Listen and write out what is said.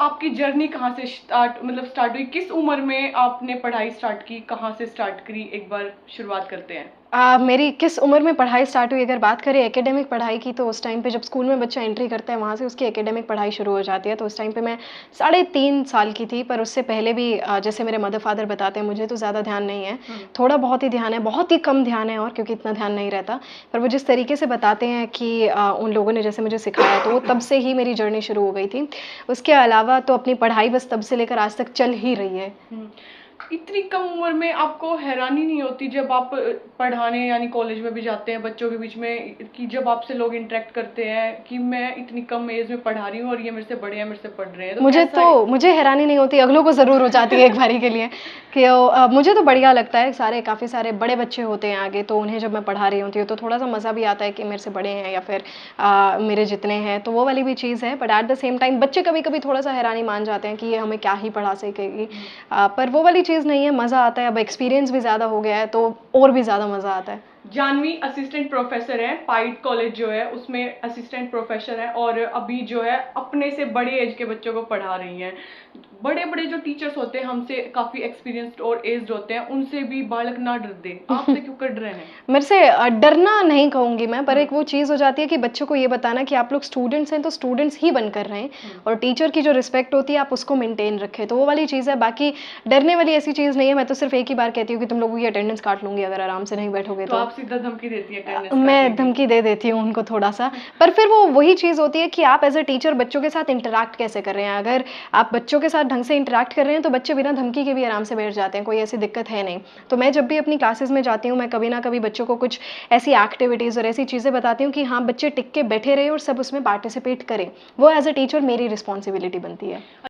आपकी जर्नी कहाँ से स्टार्ट हुई? किस उम्र में आपने पढ़ाई स्टार्ट की? कहाँ से स्टार्ट करी? एक बार शुरुआत करते हैं। मेरी किस उम्र में पढ़ाई स्टार्ट हुई अगर बात करें एकेडमिक पढ़ाई की तो उस टाइम पे जब स्कूल में बच्चा एंट्री करता है वहाँ से उसकी एकेडमिक पढ़ाई शुरू हो जाती है। तो उस टाइम पे मैं साढ़े 3 साल की थी, पर उससे पहले भी जैसे मेरे मदर फादर बताते हैं, मुझे तो ज़्यादा ध्यान नहीं है। हुँ। थोड़ा बहुत ही ध्यान है, बहुत ही कम ध्यान है और क्योंकि इतना ध्यान नहीं रहता। पर वो जिस तरीके से बताते हैं कि उन लोगों ने जैसे मुझे सिखाया तो वो तब से ही मेरी जर्नी शुरू हो गई थी। उसके अलावा तो अपनी पढ़ाई बस तब से लेकर आज तक चल ही रही है। हुँ। इतनी कम उम्र में आपको हैरानी नहीं होती जब आप पढ़ाने यानी कॉलेज में भी जाते हैं बच्चों के बीच में कि जब आपसे लोग इंटरेक्ट करते हैं कि मैं इतनी कम एज में पढ़ा रही हूँ और ये मेरे से बड़े हैं, मेरे से पढ़ रहे हैं, तो कैसा है? मुझे हैरानी नहीं होती, अगलों को ज़रूर हो जाती है एक बारी के लिए कि मुझे तो बढ़िया लगता है, काफ़ी सारे बड़े बच्चे होते हैं आगे, तो उन्हें जब मैं पढ़ा रही होती हूँ, तो थोड़ा-सा मज़ा भी आता है कि मेरे से बड़े हैं या फिर मेरे जितने हैं, तो वो वाली भी चीज़ है। But at the same time बच्चे कभी-कभी थोड़ा-सा हैरानी मान जाते हैं कि ये हमें क्या ही पढ़ा सकेगी। हुँ। पर वो वाली चीज़ नहीं है, मज़ा आता है, अब एक्सपीरियंस भी ज़्यादा हो गया है, तो और भी ज़्यादा मज़ा आता है। जानवी असिस्टेंट प्रोफेसर है, पाइट कॉलेज जो है उसमें असिस्टेंट प्रोफेसर है और अभी जो है अपने से बड़े एज के बच्चों को पढ़ा रही हैं। बड़े-बड़े जो टीचर्स होते हैं हमसे काफ़ी एक्सपीरियंस्ड और एज्ड होते हैं, उनसे भी बालक ना डर दे। आपसे क्यों कर रहे हैं? मेरे से डरना नहीं कहूँगी मैं, पर हुँ। एक वो चीज़ हो जाती है कि बच्चों को ये बताना कि आप लोग स्टूडेंट्स हैं, तो स्टूडेंट्स ही बनकर रहें हुँ। और टीचर की जो रिस्पेक्ट होती है, आप उसको मेंटेन रखें। तो वो वाली चीज़ है, बाकी डरने वाली ऐसी चीज़ नहीं है। मैं तो सिर्फ़ एक ही बार कहती हूँ कि तुम लोगों की अटेंडेंस काट लूँगी अगर आराम से नहीं बैठोगे तो तो। आप सीधा धमकी देती हैं अटेंडेंस मैं काटने की? धमकी दे देती हूँ उनको थोड़ा-सा, पर फिर वो वही चीज़ होती है कि आप एज़ अ टीचर बच्चों के साथ इंटरैक्ट कैसे कर रहे हैं। अगर आप बच्चों के साथ ढंग से इंटरैक्ट कर रहे हैं, तो बच्चे बिना धमकी के भी आराम से बैठ जाते हैं, कोई ऐसी दिक्कत है नहीं। तो मैं जब भी अपनी क्लासेस में जाती हूँ, मैं कभी न कभी बच्चों को कुछ ऐसी एक्टिविटीज़ और ऐसी चीज़ें बताती हूँ कि हाँ, बच्चे टिक के बैठे रहें और सब उसमें पार्टिसिपेट करें। वो एज़ अ टीचर मेरी रिस्पॉन्सिबिलिटी बनती है।